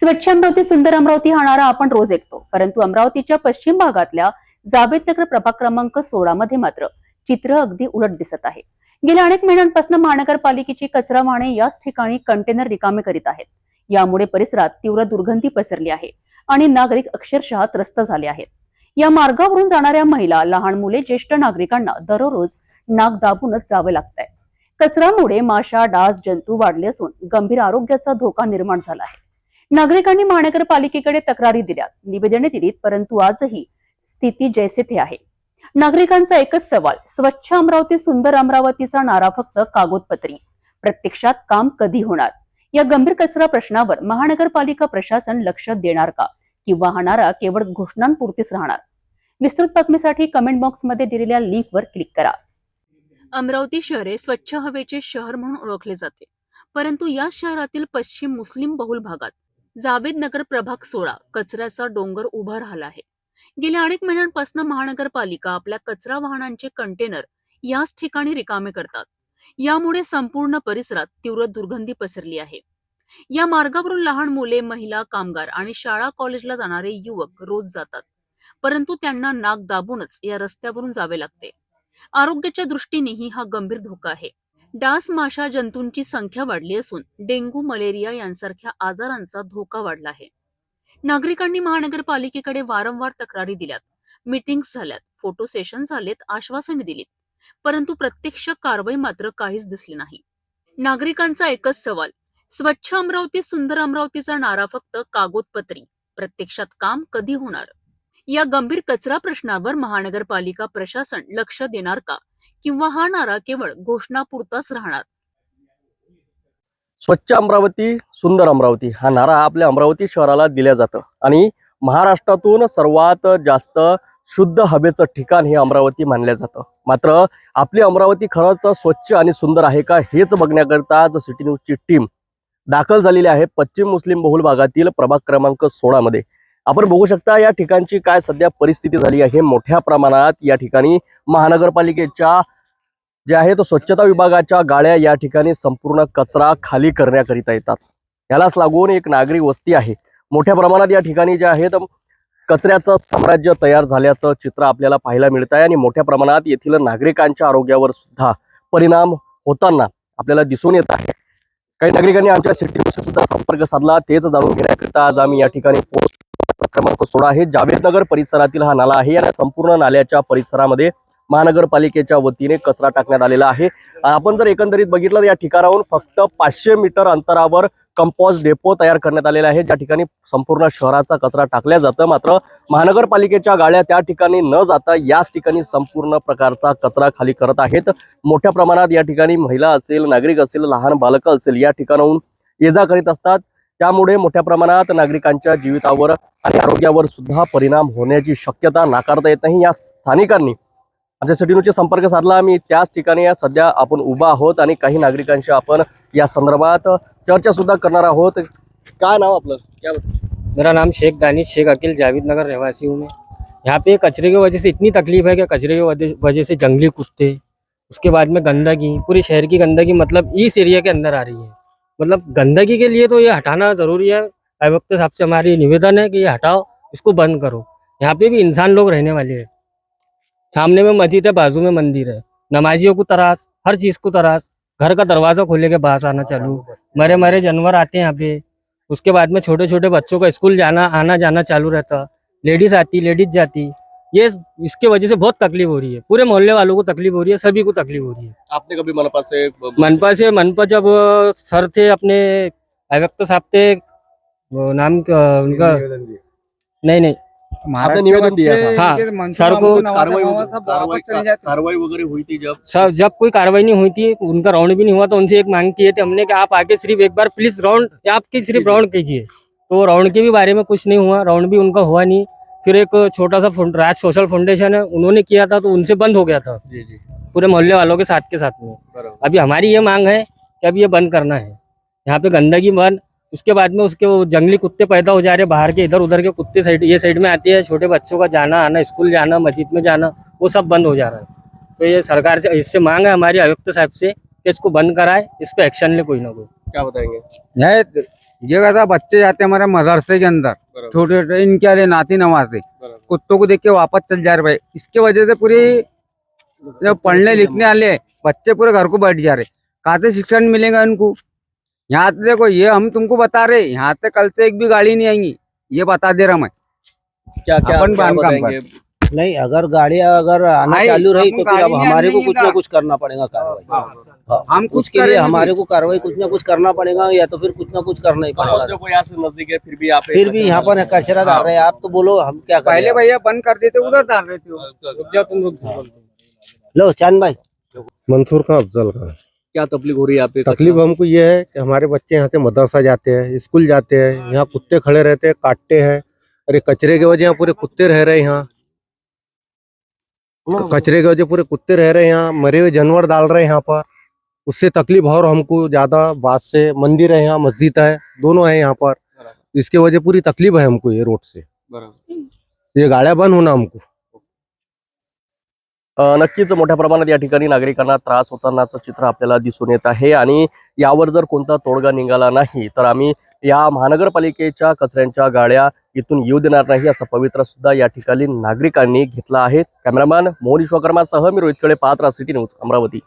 स्वच्छ अमरावती सुंदर अमरावती हा नारा आपण रोज ऐकतो, परंतु अमरावतीच्या पश्चिम भागातल्या जावेदनगर प्रभाग क्रमांक 16 मध्ये मात्र चित्र अगदी उलट दिसत आहे। गेल्या अनेक महिन्यांपासून महानगरपालिकेची कचरा वाहने याच ठिकाणी कंटेनर रिकामे करीत आहेत। यामुळे परिसरात तीव्र दुर्गंधी पसरली आहे आणि नागरिक अक्षरशः त्रस्त झाले आहेत। या मार्गावरून जाणाऱ्या महिला, लहान मुले, ज्येष्ठ नागरिकांना दररोज नाक दाबूनच जावे लागतंय। कचऱ्यामुळे माशा, डास, जंतू वाढले असून गंभीर आरोग्याचा धोका निर्माण झाला आहे। नागरिकांनी महानगरपालिकेकडे तक्रारी दिल्या, निवेदने दिलीत, परंतु आजही स्थिती जैसे थे आहे। नागरिकांचा एकच सवाल, स्वच्छ अमरावती सुंदर अमरावतीचा नारा फक्त कागदपत्री, प्रत्यक्षात काम कधी होणार? या गंभीर कचरा प्रश्नावर महानगरपालिका प्रशासन लक्ष देणार का, किंवा हा नारा केवळ घोषणांपुरतीच राहणार? विस्तृत बातमीसाठी कमेंट बॉक्समध्ये दिलेल्या लिंकवर क्लिक करा। अमरावती शहर हे स्वच्छ हवेचे शहर म्हणून ओळखले जाते, परंतु या शहरातील पश्चिम मुस्लिम बहुल भागात जावेदनगर प्रभाग 16 कचऱ्याचा डोंगर उभा राहिला आहे। गेल्या अनेक महिन्यांपासून महानगरपालिका आपल्या कचरा वाहनांचे कंटेनर याच ठिकाणी रिकामे करतात। यामुळे संपूर्ण परिसरात तीव्र दुर्गंधी पसरली आहे। या मार्गावरून लहान मुले, महिला, कामगार आणि शाळा कॉलेजला जाणारे युवक रोज जातात, परंतु त्यांना नाक दाबूनच या रस्त्यावरून जावे लागते। आरोग्याच्या दृष्टीनेही हा गंभीर धोका आहे। डास, माशा, जंतूंची संख्या वाढली असून डेंग्यू, मलेरिया यांसारख्या आजारांचा धोका वाढला आहे। नागरिकांनी महानगरपालिकेकडे वारंवार तक्रारी दिल्यात, मीटिंग्स झाल्यात, फोटो सेशन झालेत, आश्वासने दिलीत, परंतु प्रत्यक्ष कारवाई मात्र काहीच दिसली नाही। नागरिकांचा एकच सवाल, स्वच्छ अमरावती सुंदर अमरावतीचा नारा फक्त कागदपत्री, प्रत्यक्षात काम कधी होणार? या गंभीर कचरा प्रश्नावर महानगरपालिका प्रशासन लक्ष देणार का, किंवा हा नारा केवळ घोषणापुरताच राहणार? स्वच्छ अमरावती सुंदर अमरावती हा नारा आपल्या अमरावती शहराला दिला जातो आणि महाराष्ट्रातून सर्वात जास्त शुद्ध हवेचं ठिकाण हे अमरावती मानलं जातं। मात्र आपली अमरावती खरंच स्वच्छ आणि सुंदर आहे का, हेच बघण्याकरता सिटी न्यूजची टीम दाखल झालेली आहे पश्चिम मुस्लिम बहुल भागातील प्रभाग क्रमांक 16 मध्ये। आपण बघू शकता या ठिकाणची काय सध्या परिस्थिती झाली आहे। मोठ्या प्रमाणात या ठिकाणी महानगरपालिकेच्या जे आहे तो स्वच्छता विभागाच्या गाड्या या ठिकाणी संपूर्ण कचरा खाली करण्याकरिता येतात। यालाच लागून एक नागरी वस्ती आहे। मोठ्या प्रमाणात या ठिकाणी जे आहे कचऱ्याचं साम्राज्य तयार झाल्याचं चित्र आपल्याला पाहायला मिळत आहे आणि मोठ्या प्रमाणात येथील नागरिकांच्या आरोग्यावर सुद्धा परिणाम होताना आपल्याला दिसून येत आहे। काही नागरिकांनी आमच्या सिटीशी सुद्धा संपर्क साधला, तेच जाणून घेण्याकरिता आज आम्ही या ठिकाणी पोस्ट क्रमांक 16 हे जावेदनगर परिसरातील हा नाला आहे। या संपूर्ण नाल्याच्या परिसरामध्ये महानगरपालिकेच्या वतीने कचरा टाकण्यात आलेला आहे। आपण जर एकंदरीत बघितलं तर या ठिकाणाहून फक्त 500 मीटर अंतरावर कंपोस्ट डेपो तयार करण्यात आलेला आहे, ज्या ठिकाणी संपूर्ण शहराचा कचरा टाकला जातं। मात्र महानगरपालिकेच्या गाड्या त्या ठिकाणी न जाता याच ठिकाणी संपूर्ण प्रकारचा कचरा खाली करत आहेत। मोठ्या प्रमाणात या ठिकाणी महिला असेल, नागरिक असेल, लहान बालकं असेल या ठिकाणाहून ये जा करीत असतात। त्यामुळे मोठ्या प्रमाणात नागरिकांच्या जीवितावर आणि आरोग्यावर सुद्धा परिणाम होण्याची शक्यता नाकारता येत नाही। या स्थानिकांनी आमच्या सिटी न्यूजचे संपर्क साधला, आम्ही त्याच ठिकाणी सध्या आपण उभा आहोत आणि काही नागरिकांशी आपण या संदर्भात चर्चा सुद्धा करणार आहोत। काय नाम आपलं? क्या मेरा नाम शेख दानिश शेख अकील, जावेद नगर रहवासी हूँ मैं। यहाँ पे कचरे की वजह से इतनी तकलीफ है कि कचरे की वजह से जंगली कुत्ते, उसके बाद में गंदगी, पूरी शहर की गंदगी मतलब इस एरिया के अंदर आ रही है। मतलब गंदगी के लिए तो ये हटाना जरूरी है। आयुक्त साहब से हमारी निवेदन है कि ये हटाओ, इसको बंद करो। यहाँ पे भी इंसान लोग रहने वाले हैं। सामने में मस्जिद है, बाजू में मंदिर है, नमाजियों को तरास, हर चीज को तरास। घर का दरवाजा खोले के बाहर आना चालू, मरे मरे जानवर आते हैं यहाँ पे। उसके बाद में छोटे छोटे बच्चों का स्कूल जाना आना जाना चालू रहता, लेडीज आती लेडीज जाती। ये इसके वजह से बहुत तकलीफ हो रही है, पूरे मोहल्ले वालों को तकलीफ हो रही है, सभी को तकलीफ हो रही है। आपने कभी मनपा मनपा जब सर थे अपने आयुक्त साहब थे, वो नाम उनका नहीं आपने निवेदन दिया था? हाँ, सर को कार्रवाई वगैरह हुई थी जब कोई कार्रवाई नहीं हुई थी, उनका राउंड भी नहीं हुआ, तो उनसे एक मांग किए थे हमने कि आप आके सिर्फ एक बार प्लीज राउंड आपकी सिर्फ राउंड कीजिए। तो राउंड के भी बारे में कुछ नहीं हुआ, राउंड भी उनका हुआ नहीं। फिर एक छोटा सा राज सोशल फाउंडेशन है, उन्होंने किया था, तो उनसे बंद हो गया था जी जी पूरे मोहल्ले वालों के साथ में। अभी हमारी ये मांग है कि अब ये बंद करना है, यहाँ पे गंदगी बंद। उसके बाद में उसके वो जंगली कुत्ते पैदा हो जा रहे, बाहर के इधर उधर के कुत्ते ये साइड में आते हैं, छोटे बच्चों का जाना आना, स्कूल जाना, मस्जिद में जाना, वो सब बंद हो जा रहा है। तो ये सरकार से इससे मांग है हमारी आयुक्त साहब से कि इसको बंद कराए, इस पे एक्शन ले कोई ना कोई। क्या बताएंगे? ये कैसा बच्चे जाते हैं हमारे मदरसे के अंदर, छोटे छोटे, इनके वाले नाती नवासे कुत्तों को देख के वापस चल जा रहे भाई। इसके वजह से पूरी जो पढ़ने लिखने वाले हैं, बच्चे पूरे घर को बैठ जा रहे। कहाँ से शिक्षण मिलेगा इनको? यहाँ से देखो, ये हम तुमको बता रहे, यहाँ से कल से एक भी गाड़ी नहीं आएंगी, ये बता दे रहा मैं। क्या क्या अपन क्या बांध काम बताएंगे? नहीं, अगर गाड़ियां अगर आना भाई, चालू रही हम तो फिर अब गाड़ी नहीं हमारे को आने कुछ ना देंगे। कुछ करना पड़ेगा कार्रवाई। हाँ, हम कुछ उसके लिए करेंगे हमारे को कार्रवाई कुछ ना कुछ करना पड़ेगा, या तो फिर कुछ ना कुछ करना ही पड़ेगा। जो कोई यहाँ से नजदीक है फिर भी आप फिर भी यहाँ पर कचरा डाल रहे हैं, आप तो बोलो हम क्या करें। पहले भैया बंद कर देते, उधर डाल रहे थे। लो चांद भाई, मंसूर खां अफजल खां। क्या तकलीफ हो रही है यहाँ पे? तकलीफ हमको ये है कि हमारे बच्चे यहाँ से मदरसा जाते हैं, स्कूल जाते हैं, यहाँ कुत्ते खड़े रहते हैं, काटते हैं। अरे कचरे की वजह यहाँ पूरे कुत्ते रह रहे हैं, यहाँ कचरे की वजह पूरे कुत्ते रह रहे हैं, यहाँ मरे हुए जानवर डाल रहे हैं यहाँ पर। उससे तकलीफ और हमको ज्यादा बात से, मंदिर है यहाँ, मस्जिद है, दोनों है यहाँ पर। इसके वजह पूरी तकलीफ है हमको ये रोड से। ये गाड्या बंद होना हमको। नक्कीच मोठ्या प्रमाणात या ठिकाणी नागरिकांना त्रास होतानाचं चित्र आपल्याला दिसून येत आहे आणि यावर जर कोणता तोडगा निघाला नाही तर आम्ही या महानगरपालिकेच्या कचऱ्यांच्या गाड्या इथून येऊ देणार नाही असा पवित्रा सुद्धा या ठिकाणी नागरिकांनी घेतला आहे। कॅमेरामॅन मोहन विश्वकर्मासह मी रोहित खळे, पात्र सिटी न्यूज, अमरावती।